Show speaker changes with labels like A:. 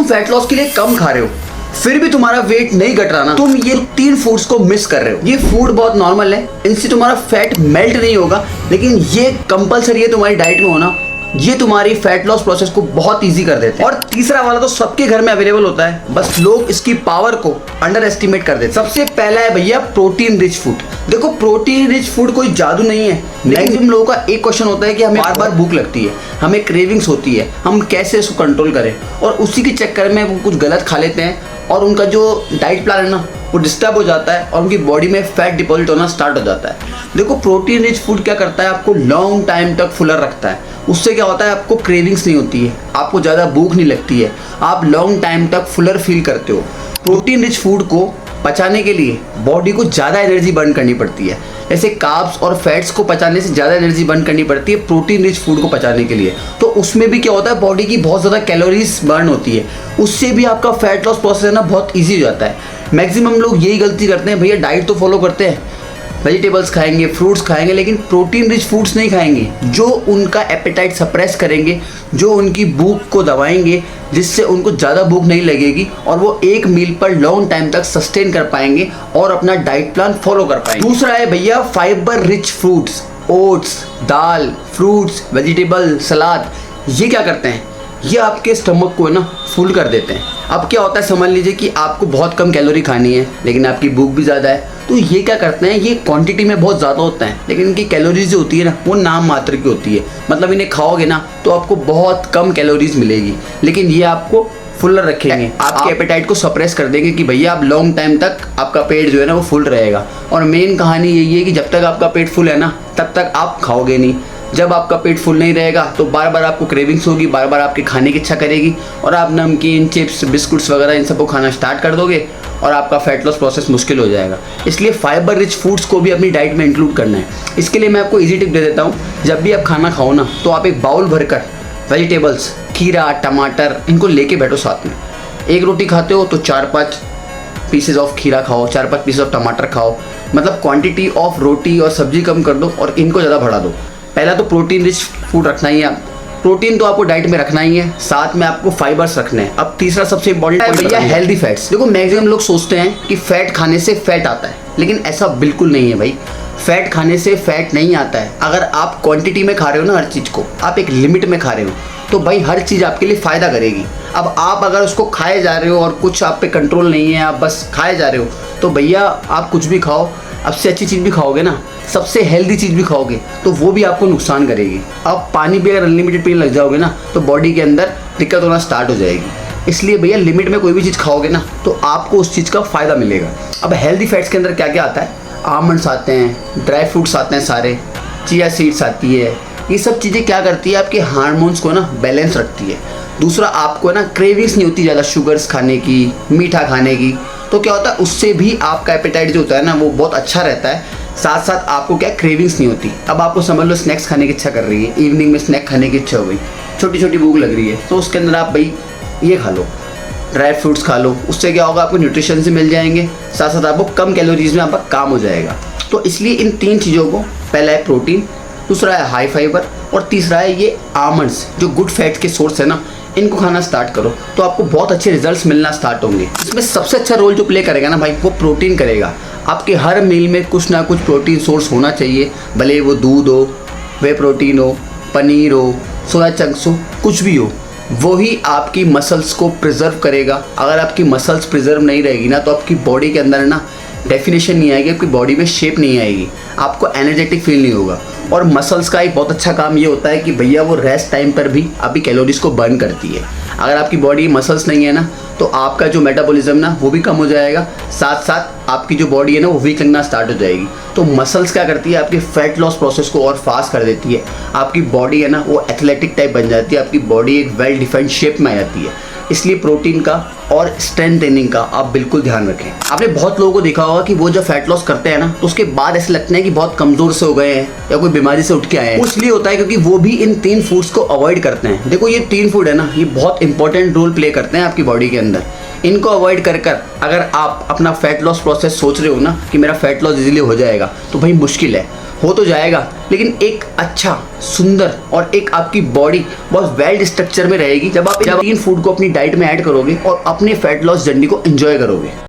A: Fat loss के लिए कम खा रहे हो फिर भी तुम्हारा वेट नहीं घट रहा ना, तुम ये 3 फूड्स को मिस कर रहे हो। ये फूड बहुत नॉर्मल है, इनसे तुम्हारा फैट मेल्ट नहीं होगा, लेकिन ये कंपलसरी है तुम्हारी डाइट में होना। ये तुम्हारी फैट लॉस प्रोसेस को बहुत इजी कर देते हैं। और तीसरा वाला तो सबके घर में अवेलेबल होता है, बस लोग इसकी पावर को अंडर एस्टिमेट कर देते हैं। सबसे पहला है भैया प्रोटीन रिच फूड। देखो प्रोटीन रिच फूड कोई जादू नहीं है। मैक्सिमम लोगों का एक क्वेश्चन होता है कि हमें बार बार भूख लगती है, हमें क्रेविंग्स होती है, हम कैसे इसको कंट्रोल करें, और उसी के चक्कर में वो कुछ गलत खा लेते हैं और उनका जो डाइट प्लान है ना वो डिस्टर्ब हो जाता है और उनकी बॉडी में फैट डिपॉजिट होना स्टार्ट हो जाता है। देखो प्रोटीन रिच फूड क्या करता है, आपको लॉन्ग टाइम तक फुलर रखता है। उससे क्या होता है, आपको क्रेविंग्स नहीं होती है, आपको ज़्यादा भूख नहीं लगती है, आप लॉन्ग टाइम तक फुलर फील करते हो। प्रोटीन रिच फूड को पचाने के लिए बॉडी को ज़्यादा एनर्जी बर्न करनी पड़ती है। जैसे कार्ब्स और फैट्स को पचाने से ज़्यादा एनर्जी बर्न करनी पड़ती है प्रोटीन रिच फूड को पचाने के लिए। तो उसमें भी क्या होता है, बॉडी की बहुत ज़्यादा कैलोरीज बर्न होती है, उससे भी आपका फैट लॉस प्रोसेस है ना बहुत ईजी हो जाता है। मैक्सिमम लोग यही गलती करते हैं, भैया डाइट तो फॉलो करते हैं, वेजिटेबल्स खाएंगे, फ्रूट्स खाएंगे, लेकिन प्रोटीन रिच फूड्स नहीं खाएंगे जो उनका एपेटाइट सप्रेस करेंगे, जो उनकी भूख को दबाएंगे, जिससे उनको ज़्यादा भूख नहीं लगेगी और वो एक मील पर लॉन्ग टाइम तक सस्टेन कर पाएंगे और अपना डाइट प्लान फॉलो कर पाएंगे। दूसरा है भैया फाइबर रिच फूड्स, ओट्स, दाल, फ्रूट्स, वेजिटेबल, सलाद। ये क्या करते हैं, ये आपके स्टमक को है ना फुल कर देते हैं। अब क्या होता है, समझ लीजिए कि आपको बहुत कम कैलोरी खानी है लेकिन आपकी भूख भी ज़्यादा है, तो ये क्या करते हैं, ये क्वांटिटी में बहुत ज़्यादा होता है लेकिन इनकी कैलोरीज जो होती है ना वो नाम मात्र की होती है। मतलब इन्हें खाओगे ना तो आपको बहुत कम कैलोरीज मिलेगी, लेकिन ये आपको फुलर रखेंगे, आपके एपेटाइट को सप्रेस कर देंगे कि भैया आप लॉन्ग टाइम तक आपका पेट जो है ना वो फुल रहेगा। और मेन कहानी यही है कि जब तक आपका पेट फुल है ना तब तक आप खाओगे नहीं। जब आपका पेट फुल नहीं रहेगा तो बार बार आपको क्रेविंग्स होगी, बार बार आपके खाने की इच्छा करेगी और आप नमकीन, चिप्स, बिस्कुट्स वगैरह इन सबको खाना स्टार्ट कर दोगे और आपका फैट लॉस प्रोसेस मुश्किल हो जाएगा। इसलिए फाइबर रिच फूड्स को भी अपनी डाइट में इंक्लूड करना है। इसके लिए मैं आपको ईजी टिप दे देता हूँ, जब भी आप खाना खाओ ना तो आप एक बाउल भरकर वेजिटेबल्स, खीरा, टमाटर, इनको लेके बैठो साथ में। एक रोटी खाते हो तो 4-5 पीसेज ऑफ खीरा खाओ, 4-5 पीसेज ऑफ टमाटर खाओ, मतलब क्वांटिटी ऑफ रोटी और सब्जी कम कर दो और इनको ज़्यादा बढ़ा दो। पहला तो प्रोटीन रिच फूड रखना ही है, प्रोटीन तो आपको डाइट में रखना ही है, साथ में आपको फाइबर्स रखने हैं। अब तीसरा सबसे इंपॉर्टेंट है भैया हेल्दी फैट्स। देखो मैक्सिमम लोग सोचते हैं कि फैट खाने से फैट आता है, लेकिन ऐसा बिल्कुल नहीं है भाई। फैट खाने से फैट नहीं आता है। अगर आप क्वांटिटी में खा रहे हो ना हर चीज़ को, आप एक लिमिट में खा रहे हो तो भाई हर चीज़ आपके लिए फ़ायदा करेगी। अब आप अगर उसको खाए जा रहे हो और कुछ आप पे कंट्रोल नहीं है, आप बस खाए जा रहे हो, तो भैया आप कुछ भी खाओ, अब से अच्छी चीज़ भी खाओगे ना, सबसे हेल्दी चीज़ भी खाओगे तो वो भी आपको नुकसान करेगी। अब पानी भी अगर अनलिमिटेड पीने लग जाओगे ना तो बॉडी के अंदर दिक्कत होना स्टार्ट हो जाएगी। इसलिए भैया लिमिट में कोई भी चीज़ खाओगे ना तो आपको उस चीज़ का फ़ायदा मिलेगा। अब हेल्दी फैट्स के अंदर क्या क्या आता है, आमंड्स आते हैं, ड्राई फ्रूट्स आते हैं सारे, चिया सीड्स आती है। ये सब चीज़ें क्या करती है, आपके हार्मोन्स को ना बैलेंस रखती है। दूसरा आपको ना क्रेविंग्स नहीं होती ज़्यादा शुगर्स खाने की, मीठा खाने की, तो क्या होता है उससे भी आपका एपेटाइट जो होता है ना वो बहुत अच्छा रहता है। साथ साथ आपको क्या क्रेविंग्स नहीं होती। अब आपको समझ लो स्नैक्स खाने की इच्छा कर रही है, इवनिंग में स्नैक खाने की इच्छा हो गई, छोटी छोटी भूख लग रही है, तो उसके अंदर आप भाई ये खा लो, ड्राई फ्रूट्स खा लो। उससे क्या होगा, आपको न्यूट्रिशन से मिल जाएंगे, साथ साथ आपको कम कैलोरीज में आपका काम हो जाएगा। तो इसलिए इन 3 चीज़ों को, पहला है प्रोटीन, दूसरा है हाई फाइबर और तीसरा है ये आमंड्स जो गुड फैट के सोर्स है ना, इनको खाना स्टार्ट करो तो आपको बहुत अच्छे रिजल्ट्स मिलना स्टार्ट होंगे। इसमें सबसे अच्छा रोल जो प्ले करेगा ना भाई वो प्रोटीन करेगा। आपके हर मील में कुछ ना कुछ प्रोटीन सोर्स होना चाहिए, भले वो दूध हो, वे प्रोटीन हो, पनीर हो, सोया चंक्स हो, कुछ भी हो, वही आपकी मसल्स को प्रिजर्व करेगा। अगर आपकी मसल्स प्रिजर्व नहीं रहेगी ना तो आपकी बॉडी के अंदर ना डेफिनेशन नहीं आएगी, आपकी बॉडी में शेप नहीं आएगी, आपको एनर्जेटिक फील नहीं होगा। और मसल्स का एक बहुत अच्छा काम ये होता है कि भैया वो रेस्ट टाइम पर भी आपकी कैलोरीज को बर्न करती है। अगर आपकी बॉडी मसल्स नहीं है ना तो आपका जो मेटाबॉलिज्म ना वो भी कम हो जाएगा, साथ साथ आपकी जो बॉडी है ना वो वीक लगना स्टार्ट हो जाएगी। तो मसल्स क्या करती है, आपके फैट लॉस प्रोसेस को और फास्ट कर देती है। आपकी बॉडी है ना वो एथलेटिक टाइप बन जाती है, आपकी बॉडी एक वेल डिफाइंड शेप में आ जाती है। इसलिए प्रोटीन का और स्ट्रेंथ ट्रेनिंग का आप बिल्कुल ध्यान रखें। आपने बहुत लोगों को देखा होगा कि वो जब फैट लॉस करते हैं ना तो उसके बाद ऐसे लगता है कि बहुत कमज़ोर से हो गए हैं या कोई बीमारी से उठ के आए हैं। इसलिए होता है क्योंकि वो भी इन 3 फूड्स को अवॉइड करते हैं। देखो ये 3 फूड है ना, ये बहुत इंपॉर्टेंट रोल प्ले करते हैं आपकी बॉडी के अंदर। इनको अवॉइड कर अगर आप अपना फैट लॉस प्रोसेस सोच रहे हो ना कि मेरा फैट लॉस इजीली हो जाएगा, तो भाई मुश्किल है। हो तो जाएगा, लेकिन एक अच्छा सुंदर और एक आपकी बॉडी बहुत वेल स्ट्रक्चर में रहेगी जब आप इन फूड को अपनी डाइट में ऐड करोगे और अपने फैट लॉस जर्नी को एंजॉय करोगे।